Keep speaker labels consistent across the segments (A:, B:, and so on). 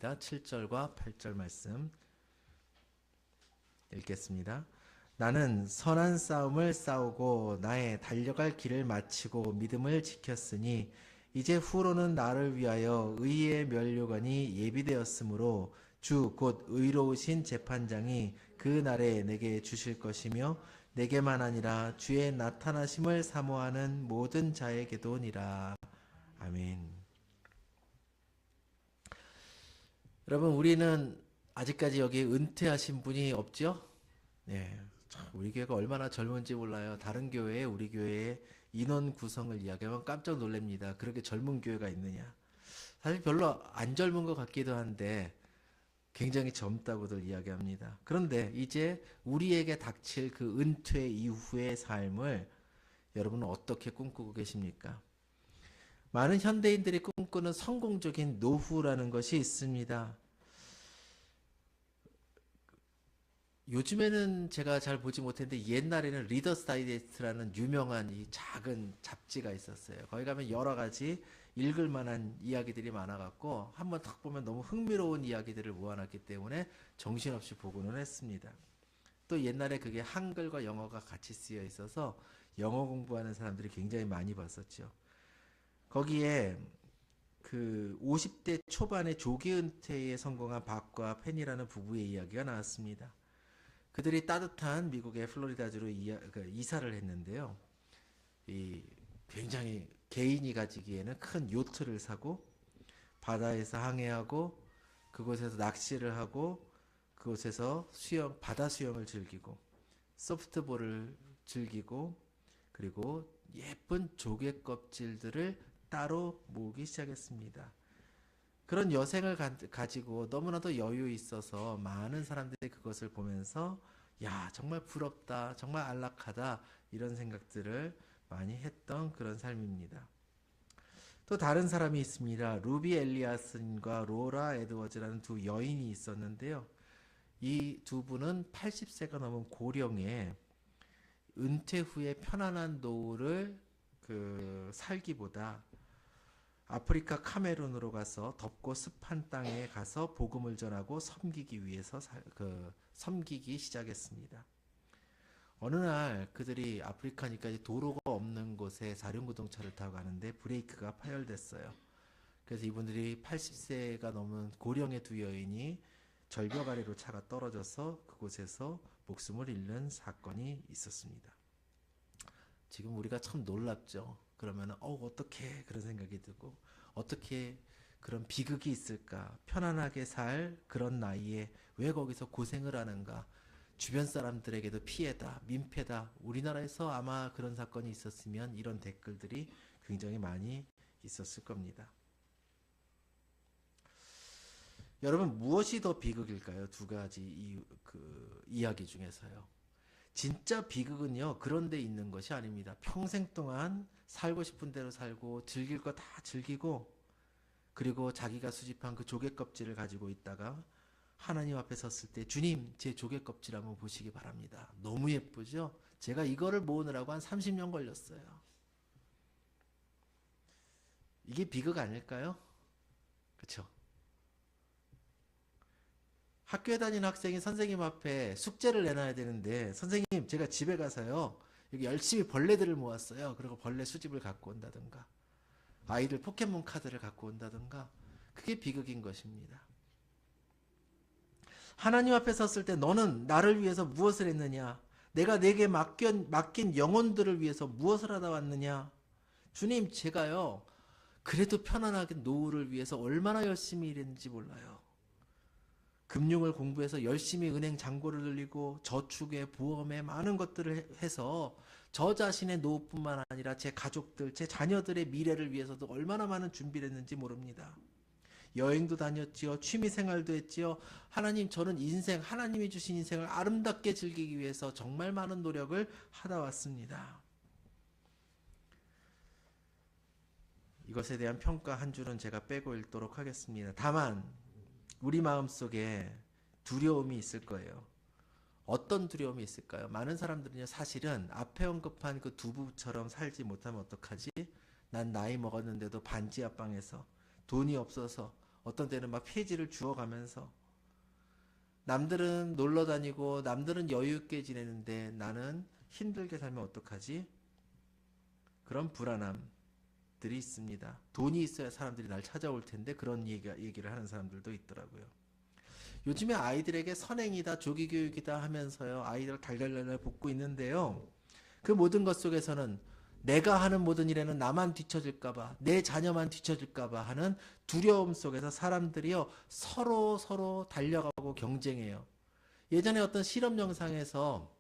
A: 말씀입니다. 7절과 8절 말씀 읽겠습니다. 나는 선한 싸움을 싸우고 나의 달려갈 길을 마치고 믿음을 지켰으니 이제 후로는 나를 위하여 의의 면류관이 예비되었으므로 주 곧 의로우신 재판장이 그 날에 내게 주실 것이며 내게만 아니라 주의 나타나심을 사모하는 모든 자에게도니라. 아멘. 여러분, 우리는 아직까지 여기 은퇴하신 분이 없죠? 네. 참, 우리 교회가 얼마나 젊은지 몰라요. 다른 교회에 우리 교회의 인원 구성을 이야기하면 깜짝 놀랍니다. 그렇게 젊은 교회가 있느냐. 사실 별로 안 젊은 것 같기도 한데 굉장히 젊다고들 이야기합니다. 그런데 이제 우리에게 닥칠 그 은퇴 이후의 삶을 여러분은 어떻게 꿈꾸고 계십니까? 많은 현대인들이 꿈꾸는 성공적인 노후라는 것이 있습니다. 요즘에는 제가 잘 보지 못했는데 옛날에는 리더스 다이제스트라는 유명한 이 작은 잡지가 있었어요. 거기 가면 여러 가지 읽을 만한 이야기들이 많아갖고 한번 딱 보면 너무 흥미로운 이야기들을 모아놨기 때문에 정신없이 보고는 했습니다. 또 옛날에 그게 한글과 영어가 같이 쓰여 있어서 영어 공부하는 사람들이 굉장히 많이 봤었죠. 거기에 그 50대 초반에 조기 은퇴에 성공한 박과 펜이라는 부부의 이야기가 나왔습니다. 그들이 따뜻한 미국의 플로리다주로 이사를 했는데요. 이 굉장히 개인이 가지기에는 큰 요트를 사고 바다에서 항해하고 그곳에서 낚시를 하고 그곳에서 바다 수영을 즐기고 소프트볼을 즐기고 그리고 예쁜 조개 껍질들을 따로 모으기 시작했습니다. 그런 여생을 가지고 너무나도 여유 있어서 많은 사람들이 그것을 보면서 야, 정말 부럽다, 정말 안락하다 이런 생각들을 많이 했던 그런 삶입니다. 또 다른 사람이 있습니다. 루비 엘리아슨과 로라 에드워즈라는 두 여인이 있었는데요. 이 두 분은 80세가 넘은 고령에 은퇴 후에 편안한 노후를 살기보다 아프리카 카메룬으로 가서 덥고 습한 땅에 가서 복음을 전하고 섬기기 위해서 섬기기 시작했습니다. 어느 날 그들이 아프리카니까 도로가 없는 곳에 사륜구동차를 타고 가는데 브레이크가 파열됐어요. 그래서 이분들이 80세가 넘은 고령의 두 여인이 절벽 아래로 차가 떨어져서 그곳에서 목숨을 잃는 사건이 있었습니다. 지금 우리가 참 놀랍죠. 그러면 어떻게 그런 생각이 들고 어떻게 그런 비극이 있을까? 편안하게 살 그런 나이에 왜 거기서 고생을 하는가? 주변 사람들에게도 피해다, 민폐다. 우리나라에서 아마 그런 사건이 있었으면 이런 댓글들이 굉장히 많이 있었을 겁니다. 여러분, 무엇이 더 비극일까요? 두 가지 이야기 중에서요. 진짜 비극은요, 그런 데 있는 것이 아닙니다. 평생 동안 살고 싶은 대로 살고 즐길 거 다 즐기고 그리고 자기가 수집한 그 조개 껍질을 가지고 있다가 하나님 앞에 섰을 때 주님, 제 조개 껍질 한번 보시기 바랍니다. 너무 예쁘죠? 제가 이거를 모으느라고 한 30년 걸렸어요. 이게 비극 아닐까요? 그렇죠? 학교에 다니는 학생이 선생님 앞에 숙제를 내놔야 되는데 선생님, 제가 집에 가서요 여기 열심히 벌레들을 모았어요. 그리고 벌레 수집을 갖고 온다든가 아이들 포켓몬 카드를 갖고 온다든가 그게 비극인 것입니다. 하나님 앞에 섰을 때 너는 나를 위해서 무엇을 했느냐? 내가 내게 맡긴 영혼들을 위해서 무엇을 하다 왔느냐? 주님, 제가요 그래도 편안하게 노후를 위해서 얼마나 열심히 일했는지 몰라요. 금융을 공부해서 열심히 은행 잔고를 늘리고 저축에 보험에 많은 것들을 해서 저 자신의 노후뿐만 아니라 제 가족들, 제 자녀들의 미래를 위해서도 얼마나 많은 준비를 했는지 모릅니다. 여행도 다녔지요. 취미생활도 했지요. 하나님, 저는 하나님이 주신 인생을 아름답게 즐기기 위해서 정말 많은 노력을 하다 왔습니다. 이것에 대한 평가 한 줄은 제가 빼고 읽도록 하겠습니다. 다만 우리 마음속에 두려움이 있을 거예요. 어떤 두려움이 있을까요? 많은 사람들은요, 사실은 앞에 언급한 그 두부처럼 살지 못하면 어떡하지? 난 나이 먹었는데도 반지하방에서 돈이 없어서 어떤 때는 막 폐지를 주워가면서 남들은 놀러 다니고 남들은 여유 있게 지내는데 나는 힘들게 살면 어떡하지? 그런 불안함들이 있습니다. 돈이 있어야 사람들이 날 찾아올 텐데 그런 얘기를 하는 사람들도 있더라고요. 요즘에 아이들에게 선행이다, 조기교육이다 하면서요, 아이들 달달달 볶고 있는데요. 그 모든 것 속에서는 내가 하는 모든 일에는 나만 뒤처질까봐, 내 자녀만 뒤처질까봐 하는 두려움 속에서 사람들이요, 서로 달려가고 경쟁해요. 예전에 어떤 실험 영상에서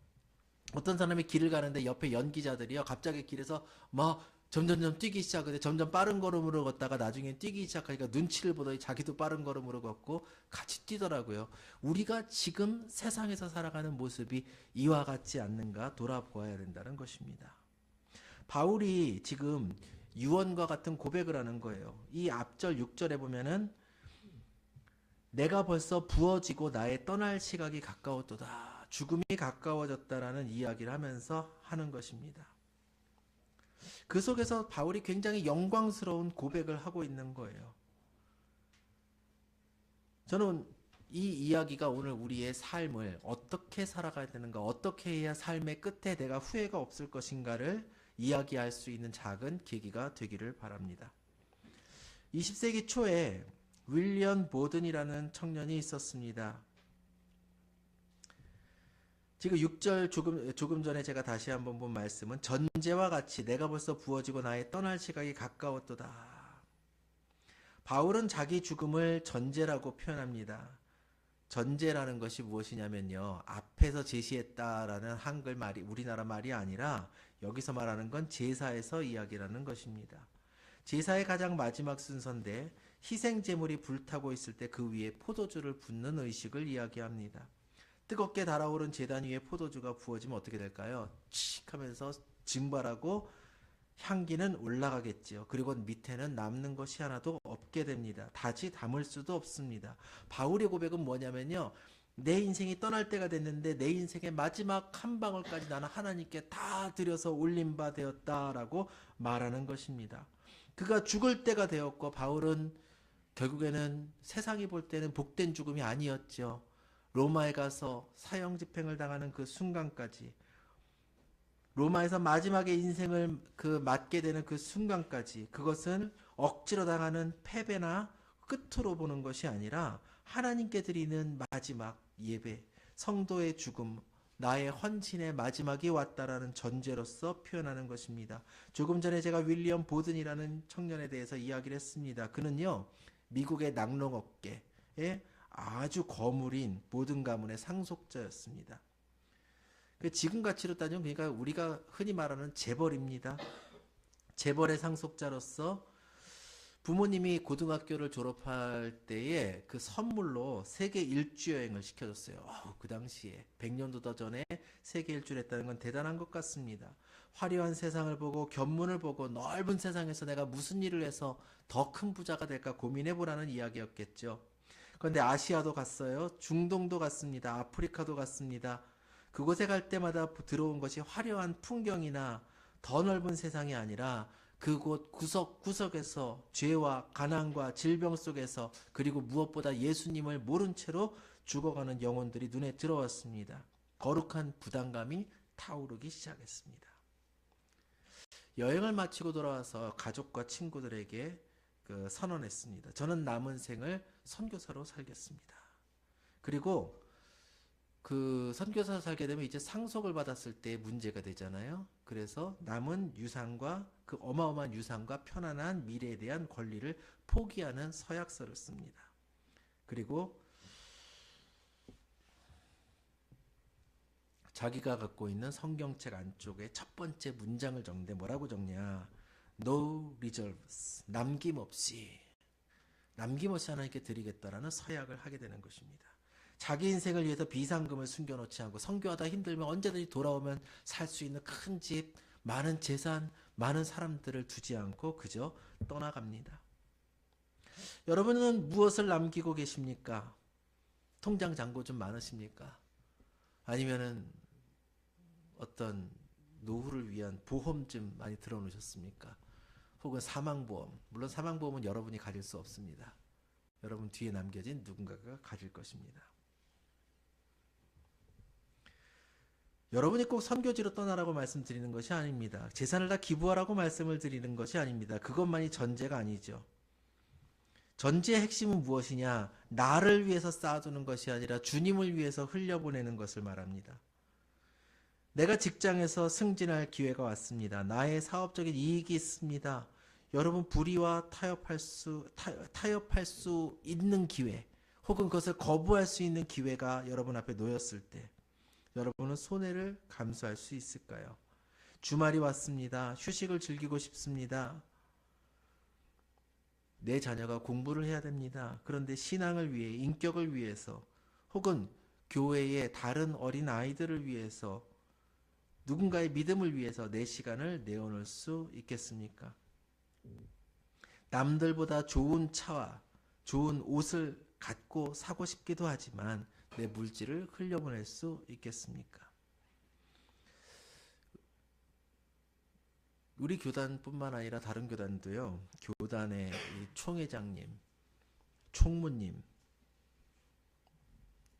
A: 어떤 사람이 길을 가는데 옆에 연기자들이요, 갑자기 길에서 막 점점점 뛰기 시작하는데 점점 빠른 걸음으로 걷다가 나중에 뛰기 시작하니까 눈치를 보더니 자기도 빠른 걸음으로 걷고 같이 뛰더라고요. 우리가 지금 세상에서 살아가는 모습이 이와 같지 않는가 돌아보아야 된다는 것입니다. 바울이 지금 유언과 같은 고백을 하는 거예요. 이 앞절 6절에 보면은 내가 벌써 부어지고 나의 떠날 시각이 가까웠도다. 죽음이 가까워졌다라는 이야기를 하면서 하는 것입니다. 그 속에서 바울이 굉장히 영광스러운 고백을 하고 있는 거예요. 저는 이 이야기가 오늘 우리의 삶을 어떻게 살아가야 되는가, 어떻게 해야 삶의 끝에 내가 후회가 없을 것인가를 이야기할 수 있는 작은 계기가 되기를 바랍니다. 20세기 초에 윌리엄 보든이라는 청년이 있었습니다. 지금 6절 조금 전에 제가 다시 한번 본 말씀은 전제와 같이 내가 벌써 부어지고 나의 떠날 시각이 가까웠도다. 바울은 자기 죽음을 전제라고 표현합니다. 전제라는 것이 무엇이냐면요, 앞에서 제시했다라는 한글 말이, 우리나라 말이 아니라 여기서 말하는 건 제사에서 이야기라는 것입니다. 제사의 가장 마지막 순서인데 희생 제물이 불타고 있을 때 그 위에 포도주를 붓는 의식을 이야기합니다. 뜨겁게 달아오른 제단 위에 포도주가 부어지면 어떻게 될까요? 칙 하면서 증발하고 향기는 올라가겠지요. 그리고 밑에는 남는 것이 하나도 없게 됩니다. 다시 담을 수도 없습니다. 바울의 고백은 뭐냐면요, 내 인생이 떠날 때가 됐는데 내 인생의 마지막 한 방울까지 나는 하나님께 다 드려서 올린 바 되었다라고 말하는 것입니다. 그가 죽을 때가 되었고, 바울은 결국에는 세상이 볼 때는 복된 죽음이 아니었죠. 로마에 가서 사형 집행을 당하는 그 순간까지, 로마에서 마지막에 인생을 맞게 되는 그 순간까지, 그것은 억지로 당하는 패배나 끝으로 보는 것이 아니라 하나님께 드리는 마지막 예배, 성도의 죽음, 나의 헌신의 마지막이 왔다라는 전제로서 표현하는 것입니다. 조금 전에 제가 윌리엄 보든이라는 청년에 대해서 이야기를 했습니다. 그는요, 미국의 낙농업계에 아주 거물인 보든 가문의 상속자였습니다. 지금 가치로 따지면 그러니까 우리가 흔히 말하는 재벌입니다. 재벌의 상속자로서 부모님이 고등학교를 졸업할 때에 그 선물로 세계 일주 여행을 시켜줬어요. 그 당시에 100년도 더 전에 세계 일주를 했다는 건 대단한 것 같습니다. 화려한 세상을 보고 견문을 보고 넓은 세상에서 내가 무슨 일을 해서 더 큰 부자가 될까 고민해보라는 이야기였겠죠. 그런데 아시아도 갔어요. 중동도 갔습니다. 아프리카도 갔습니다. 그곳에 갈 때마다 들어온 것이 화려한 풍경이나 더 넓은 세상이 아니라 그곳 구석구석에서 죄와 가난과 질병 속에서, 그리고 무엇보다 예수님을 모른 채로 죽어가는 영혼들이 눈에 들어왔습니다. 거룩한 부담감이 타오르기 시작했습니다. 여행을 마치고 돌아와서 가족과 친구들에게 선언했습니다. 저는 남은 생을 선교사로 살겠습니다. 그리고 그 선교사 살게 되면 이제 상속을 받았을 때 문제가 되잖아요. 그래서 남은 유산과 그 어마어마한 유산과 편안한 미래에 대한 권리를 포기하는 서약서를 씁니다. 그리고 자기가 갖고 있는 성경책 안쪽에 첫 번째 문장을 적는데 뭐라고 적냐? No reserves. 남김없이 하나님께 드리겠다라는 서약을 하게 되는 것입니다. 자기 인생을 위해서 비상금을 숨겨놓지 않고 선교하다 힘들면 언제든지 돌아오면 살 수 있는 큰 집, 많은 재산, 많은 사람들을 두지 않고 그저 떠나갑니다. 여러분은 무엇을 남기고 계십니까? 통장 잔고 좀 많으십니까? 아니면은 어떤 노후를 위한 보험 좀 많이 들어놓으셨습니까? 혹은 사망보험. 물론 사망보험은 여러분이 가질 수 없습니다. 여러분 뒤에 남겨진 누군가가 가질 것입니다. 여러분이 꼭 선교지로 떠나라고 말씀드리는 것이 아닙니다. 재산을 다 기부하라고 말씀을 드리는 것이 아닙니다. 그것만이 전제가 아니죠. 전제의 핵심은 무엇이냐? 나를 위해서 쌓아두는 것이 아니라 주님을 위해서 흘려보내는 것을 말합니다. 내가 직장에서 승진할 기회가 왔습니다. 나의 사업적인 이익이 있습니다. 여러분 불의와 타협할 수 있는 기회, 혹은 그것을 거부할 수 있는 기회가 여러분 앞에 놓였을 때 여러분은 손해를 감수할 수 있을까요? 주말이 왔습니다. 휴식을 즐기고 싶습니다. 내 자녀가 공부를 해야 됩니다. 그런데 신앙을 위해, 인격을 위해서, 혹은 교회의 다른 어린 아이들을 위해서, 누군가의 믿음을 위해서 내 시간을 내어놓을 수 있겠습니까? 남들보다 좋은 차와 좋은 옷을 갖고 사고 싶기도 하지만 내 물질을 흘려보낼 수 있겠습니까? 우리 교단뿐만 아니라 다른 교단도요, 교단의 총회장님, 총무님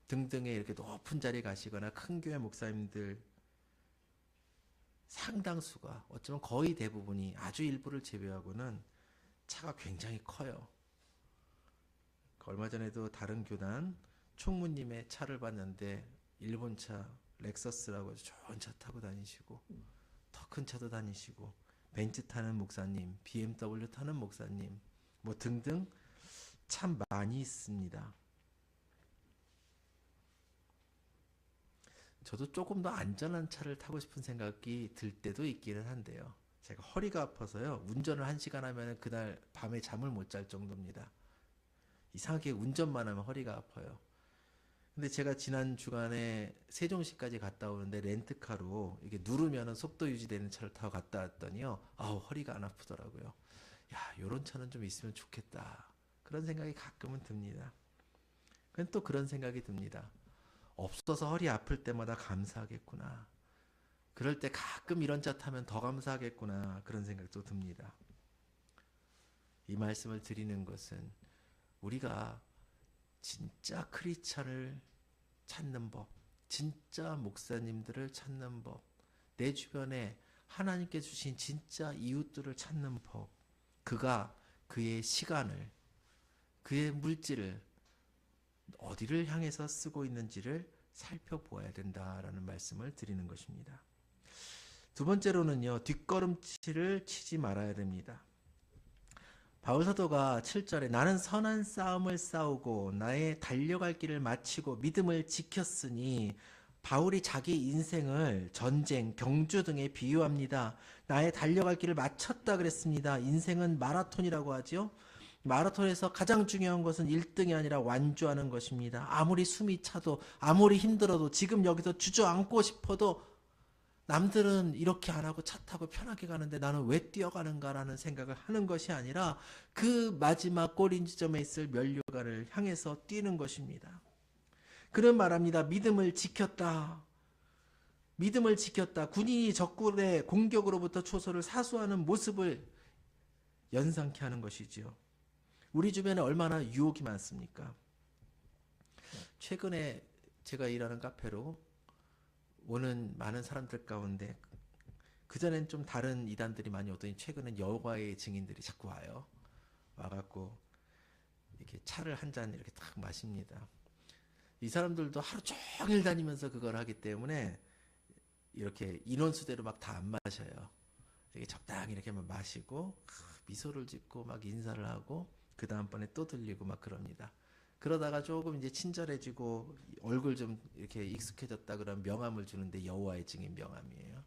A: 등등의 이렇게 높은 자리에 가시거나 큰 교회 목사님들 상당수가, 어쩌면 거의 대부분이, 아주 일부를 제외하고는 차가 굉장히 커요. 얼마 전에도 다른 교단 총무님의 차를 봤는데 일본차 렉서스라고 해서 좋은 차 타고 다니시고, 더 큰 차도 다니시고, 벤츠 타는 목사님, BMW 타는 목사님, 뭐 등등 참 많이 있습니다. 저도 조금 더 안전한 차를 타고 싶은 생각이 들 때도 있기는 한데요. 제가 허리가 아파서요, 운전을 1시간 하면 그날 밤에 잠을 못 잘 정도입니다. 이상하게 운전만 하면 허리가 아파요. 근데 제가 지난 주간에 세종시까지 갔다 오는데 렌트카로 이게 누르면 속도 유지되는 차를 타고 갔다 왔더니요, 아우, 허리가 안 아프더라고요. 야, 요런 차는 좀 있으면 좋겠다. 그런 생각이 가끔은 듭니다. 근데 또 그런 생각이 듭니다. 없어서 허리 아플 때마다 감사하겠구나. 그럴 때 가끔 이런 차 타면 더 감사하겠구나. 그런 생각도 듭니다. 이 말씀을 드리는 것은 우리가 진짜 크리스찬을 찾는 법, 진짜 목사님들을 찾는 법, 내 주변에 하나님께 주신 진짜 이웃들을 찾는 법, 그가 그의 시간을, 그의 물질을 어디를 향해서 쓰고 있는지를 살펴보아야 된다라는 말씀을 드리는 것입니다. 두 번째로는요, 뒷걸음질을 치지 말아야 됩니다. 바울 사도가 7절에 나는 선한 싸움을 싸우고 나의 달려갈 길을 마치고 믿음을 지켰으니, 바울이 자기 인생을 전쟁, 경주 등에 비유합니다. 나의 달려갈 길을 마쳤다 그랬습니다. 인생은 마라톤이라고 하죠. 마라톤에서 가장 중요한 것은 1등이 아니라 완주하는 것입니다. 아무리 숨이 차도, 아무리 힘들어도, 지금 여기서 주저앉고 싶어도 남들은 이렇게 안 하고 차 타고 편하게 가는데 나는 왜 뛰어가는가라는 생각을 하는 것이 아니라 그 마지막 골인 지점에 있을 면류관을 향해서 뛰는 것입니다. 그는 말합니다. 믿음을 지켰다. 믿음을 지켰다. 군인이 적군의 공격으로부터 초소를 사수하는 모습을 연상케 하는 것이지요. 우리 주변에 얼마나 유혹이 많습니까? 최근에 제가 일하는 카페로 오는 많은 사람들 가운데, 그전엔 좀 다른 이단들이 많이 오더니 최근엔 여호와의 증인들이 자꾸 와요. 와갖고 이렇게 차를 한 잔 이렇게 딱 마십니다. 이 사람들도 하루 종일 다니면서 그걸 하기 때문에 이렇게 인원수대로 막 다 안 마셔요. 이렇게 적당히 이렇게 마시고 미소를 짓고 막 인사를 하고 그 다음번에 또 들리고 막 그럽니다. 그러다가 조금 이제 친절해지고 얼굴 좀 이렇게 익숙해졌다 그러면 명함을 주는데 여호와의 증인 명함이에요.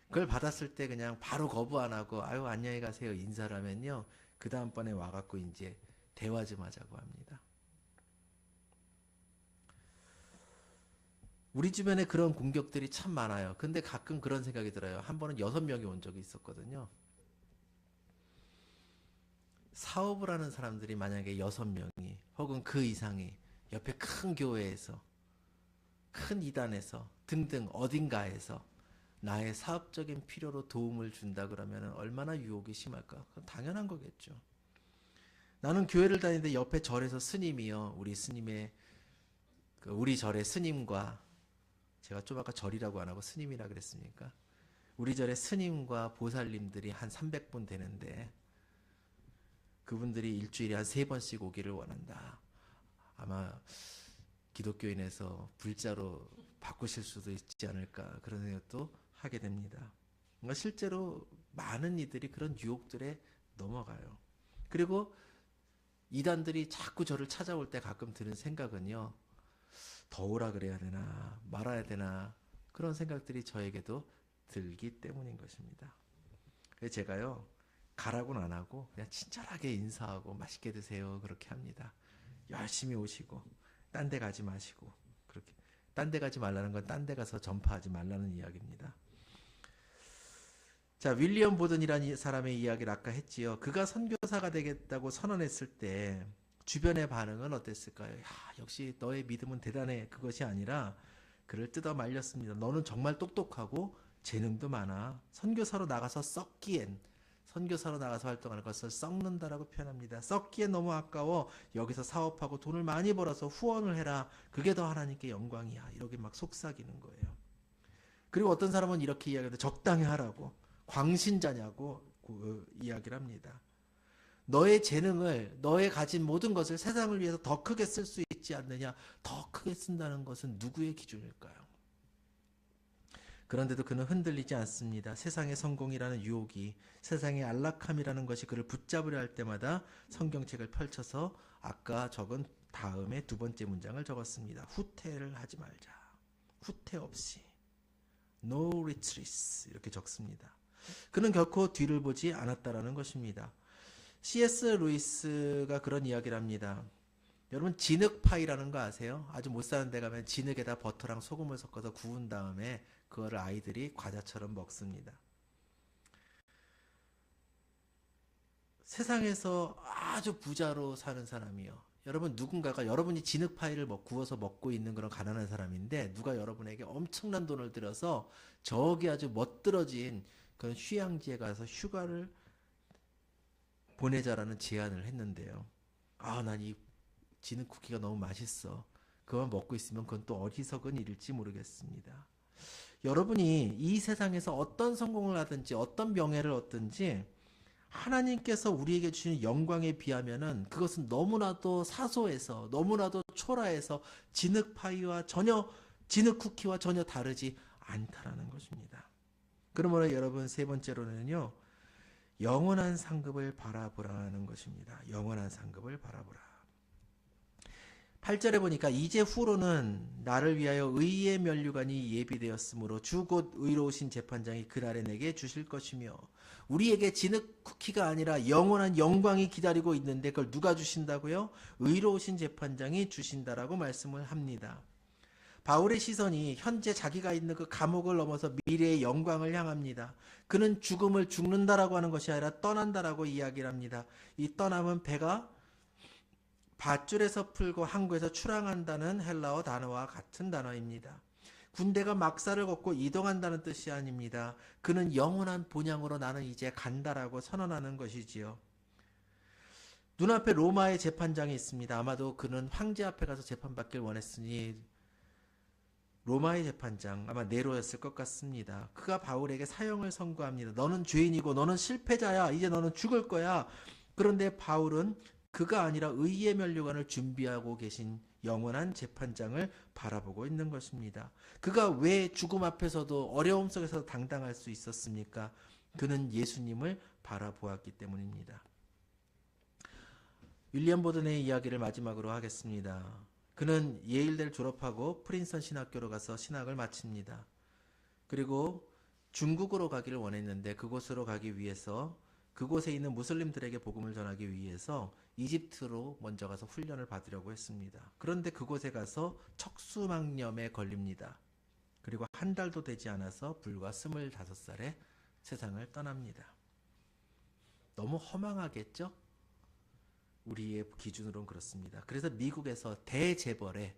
A: 그걸 받았을 때 그냥 바로 거부 안 하고 아유 안녕히 가세요 인사를 하면요, 그 다음번에 와갖고 이제 대화 좀 하자고 합니다. 우리 주변에 그런 공격들이 참 많아요. 근데 가끔 그런 생각이 들어요. 한 번은 6명이 온 적이 있었거든요. 사업을 하는 사람들이 만약에 6명이 혹은 그 이상이 옆에 큰 교회에서, 큰 이단에서 등등 어딘가에서 나의 사업적인 필요로 도움을 준다 그러면 얼마나 유혹이 심할까? 그건 당연한 거겠죠. 나는 교회를 다니는데 옆에 절에서 스님이요. 우리 스님의 우리 절의 스님과 제가 좀 아까 절이라고 안 하고 스님이라 그랬습니까? 우리 절의 스님과 보살님들이 한 300분 되는데 그분들이 일주일에 한 3번씩 오기를 원한다. 아마 기독교인에서 불자로 바꾸실 수도 있지 않을까 그런 생각도 하게 됩니다. 실제로 많은 이들이 그런 유혹들에 넘어가요. 그리고 이단들이 자꾸 저를 찾아올 때 가끔 드는 생각은요. 더 오라 그래야 되나 말아야 되나 그런 생각들이 저에게도 들기 때문인 것입니다. 그래서 제가요. 가라고는 안 하고 그냥 친절하게 인사하고 맛있게 드세요 그렇게 합니다. 열심히 오시고 딴 데 가지 마시고 그렇게 딴 데 가지 말라는 건 딴 데 가서 전파하지 말라는 이야기입니다. 자, 윌리엄 보든이라는 사람의 이야기를 아까 했지요. 그가 선교사가 되겠다고 선언했을 때 주변의 반응은 어땠을까요? 야, 역시 너의 믿음은 대단해. 그것이 아니라 그를 뜯어 말렸습니다. 너는 정말 똑똑하고 재능도 많아. 선교사로 나가서 활동하는 것을 썩는다라고 표현합니다. 썩기엔 너무 아까워. 여기서 사업하고 돈을 많이 벌어서 후원을 해라. 그게 더 하나님께 영광이야. 이렇게 막 속삭이는 거예요. 그리고 어떤 사람은 이렇게 이야기합니다. 적당히 하라고. 광신자냐고 이야기를 합니다. 너의 재능을, 너의 가진 모든 것을 세상을 위해서 더 크게 쓸 수 있지 않느냐? 더 크게 쓴다는 것은 누구의 기준일까요? 그런데도 그는 흔들리지 않습니다. 세상의 성공이라는 유혹이, 세상의 안락함이라는 것이 그를 붙잡으려 할 때마다 성경책을 펼쳐서 아까 적은 다음에 두 번째 문장을 적었습니다. 후퇴를 하지 말자. 후퇴 없이. No retreat 이렇게 적습니다. 그는 결코 뒤를 보지 않았다라는 것입니다. C.S. 루이스가 그런 이야기를 합니다. 여러분 진흙파이라는 거 아세요? 아주 못 사는 데 가면 진흙에다 버터랑 소금을 섞어서 구운 다음에 그거를 아이들이 과자처럼 먹습니다. 세상에서 아주 부자로 사는 사람이요. 여러분 누군가가 여러분이 진흙파이를 구워서 먹고 있는 그런 가난한 사람인데 누가 여러분에게 엄청난 돈을 들여서 저기 아주 멋들어진 그런 휴양지에 가서 휴가를 보내자라는 제안을 했는데요. 난 이 진흙 쿠키가 너무 맛있어. 그만 먹고 있으면 그건 또 어리석은 일일지 모르겠습니다. 여러분이 이 세상에서 어떤 성공을 하든지 어떤 명예를 얻든지 하나님께서 우리에게 주신 영광에 비하면은 그것은 너무나도 사소해서 너무나도 초라해서 진흙파이와 전혀 진흙 쿠키와 전혀 다르지 않다라는 것입니다. 그러므로 여러분 세 번째로는요. 영원한 상급을 바라보라는 것입니다. 영원한 상급을 바라보라. 8절에 보니까 이제 후로는 나를 위하여 의의 면류관이 예비되었으므로 주 곧 의로우신 재판장이 그날에 내게 주실 것이며 우리에게 진흙 쿠키가 아니라 영원한 영광이 기다리고 있는데 그걸 누가 주신다고요? 의로우신 재판장이 주신다라고 말씀을 합니다. 바울의 시선이 현재 자기가 있는 그 감옥을 넘어서 미래의 영광을 향합니다. 그는 죽음을 죽는다라고 하는 것이 아니라 떠난다라고 이야기를 합니다. 이 떠남은 배가 밧줄에서 풀고 항구에서 출항한다는 헬라어 단어와 같은 단어입니다. 군대가 막사를 걷고 이동한다는 뜻이 아닙니다. 그는 영원한 본향으로 나는 이제 간다라고 선언하는 것이지요. 눈앞에 로마의 재판장이 있습니다. 아마도 그는 황제 앞에 가서 재판받길 원했으니 로마의 재판장 아마 네로였을 것 같습니다. 그가 바울에게 사형을 선고합니다. 너는 죄인이고 너는 실패자야. 이제 너는 죽을 거야. 그런데 바울은 그가 아니라 의의 면류관을 준비하고 계신 영원한 재판장을 바라보고 있는 것입니다. 그가 왜 죽음 앞에서도 어려움 속에서 당당할 수 있었습니까? 그는 예수님을 바라보았기 때문입니다. 윌리엄 보든의 이야기를 마지막으로 하겠습니다. 그는 예일대를 졸업하고 프린스턴 신학교로 가서 신학을 마칩니다. 그리고 중국으로 가기를 원했는데 그곳으로 가기 위해서 그곳에 있는 무슬림들에게 복음을 전하기 위해서 이집트로 먼저 가서 훈련을 받으려고 했습니다. 그런데 그곳에 가서 척수막염에 걸립니다. 그리고 한 달도 되지 않아서 불과 25살에 세상을 떠납니다. 너무 허망하겠죠? 우리의 기준으로는 그렇습니다. 그래서 미국에서 대재벌의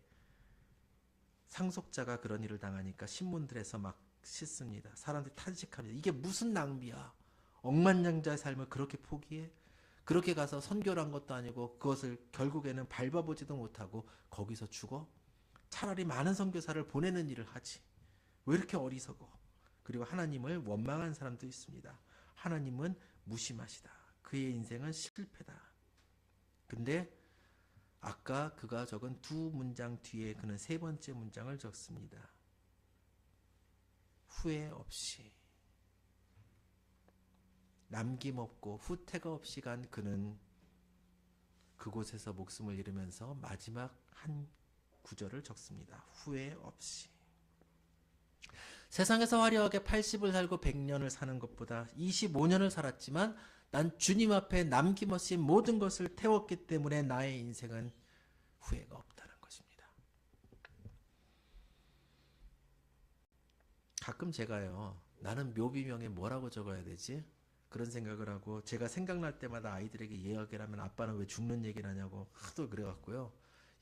A: 상속자가 그런 일을 당하니까 신문들에서 막 싣습니다. 사람들이 탄식합니다. 이게 무슨 낭비야. 억만장자의 삶을 그렇게 포기해? 그렇게 가서 선교를 한 것도 아니고 그것을 결국에는 밟아보지도 못하고 거기서 죽어? 차라리 많은 선교사를 보내는 일을 하지. 왜 이렇게 어리석어? 그리고 하나님을 원망한 사람도 있습니다. 하나님은 무심하시다. 그의 인생은 실패다. 근데 아까 그가 적은 두 문장 뒤에 그는 세 번째 문장을 적습니다. 후회 없이. 남김없고 후퇴가 없이 간 그는 그곳에서 목숨을 잃으면서 마지막 한 구절을 적습니다. 후회 없이. 세상에서 화려하게 80을 살고 100년을 사는 것보다 25년을 살았지만 난 주님 앞에 남김없이 모든 것을 태웠기 때문에 나의 인생은 후회가 없다는 것입니다. 가끔 제가요, 나는 묘비명에 뭐라고 적어야 되지? 그런 생각을 하고 제가 생각날 때마다 아이들에게 이야기를 하면 아빠는 왜 죽는 얘기를 하냐고 하도 그래갖고요.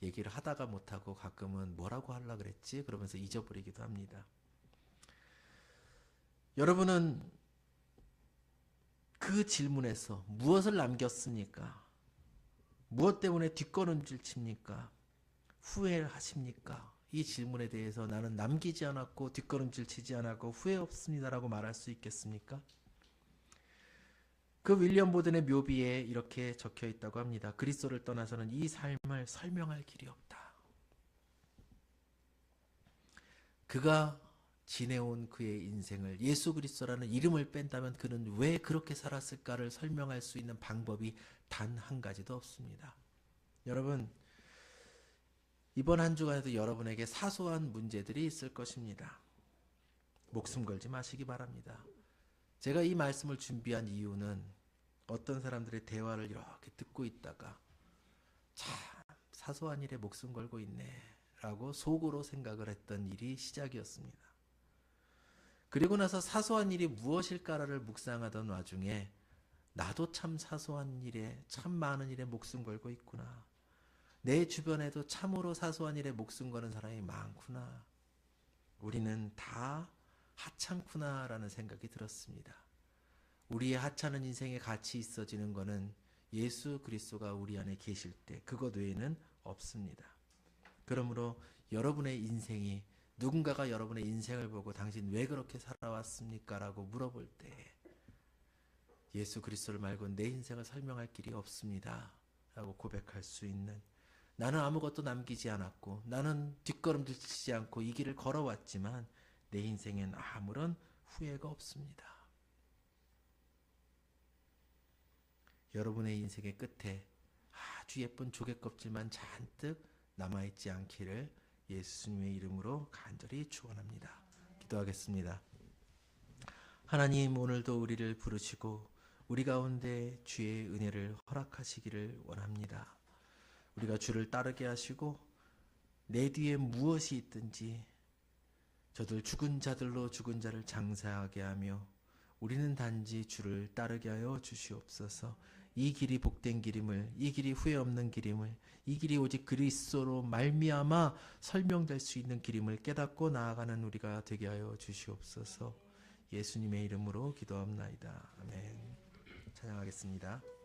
A: 얘기를 하다가 못하고 가끔은 뭐라고 하려고 그랬지? 그러면서 잊어버리기도 합니다. 여러분은 그 질문에서 무엇을 남겼습니까? 무엇 때문에 뒷걸음질 칩니까? 후회를 하십니까? 이 질문에 대해서 나는 남기지 않았고 뒷걸음질 치지 않았고 후회 없습니다라고 말할 수 있겠습니까? 그 윌리엄 보든의 묘비에 이렇게 적혀 있다고 합니다. 그리스도를 떠나서는 이 삶을 설명할 길이 없다. 그가 지내온 그의 인생을 예수 그리스도라는 이름을 뺀다면 그는 왜 그렇게 살았을까를 설명할 수 있는 방법이 단 한 가지도 없습니다. 여러분, 이번 한 주간에도 여러분에게 사소한 문제들이 있을 것입니다. 목숨 걸지 마시기 바랍니다. 제가 이 말씀을 준비한 이유는 어떤 사람들의 대화를 이렇게 듣고 있다가 참 사소한 일에 목숨 걸고 있네 라고 속으로 생각을 했던 일이 시작이었습니다. 그리고 나서 사소한 일이 무엇일까를 묵상하던 와중에 나도 참 사소한 일에 참 많은 일에 목숨 걸고 있구나. 내 주변에도 참으로 사소한 일에 목숨 거는 사람이 많구나. 우리는 다 하찮구나라는 생각이 들었습니다. 우리의 하찮은 인생에 가치 있어지는 것은 예수 그리스도가 우리 안에 계실 때 그것 외에는 없습니다. 그러므로 여러분의 인생이 누군가가 여러분의 인생을 보고 당신 왜 그렇게 살아왔습니까? 라고 물어볼 때 예수 그리스도를 말고 내 인생을 설명할 길이 없습니다. 라고 고백할 수 있는 나는 아무것도 남기지 않았고 나는 뒷걸음질 치지 않고 이 길을 걸어왔지만 내 인생엔 아무런 후회가 없습니다. 여러분의 인생의 끝에 아주 예쁜 조개 껍질만 잔뜩 남아있지 않기를 예수님의 이름으로 간절히 축원합니다. 기도하겠습니다. 하나님, 오늘도 우리를 부르시고 우리 가운데 주의 은혜를 허락하시기를 원합니다. 우리가 주를 따르게 하시고 내 뒤에 무엇이 있든지 저들 죽은 자들로 죽은 자를 장사하게 하며 우리는 단지 주를 따르게 하여 주시옵소서. 이 길이 복된 길임을, 이 길이 후회 없는 길임을, 이 길이 오직 그리스도로 말미암아 설명될 수 있는 길임을 깨닫고 나아가는 우리가 되게 하여 주시옵소서. 예수님의 이름으로 기도합나이다. 아멘. 찬양하겠습니다.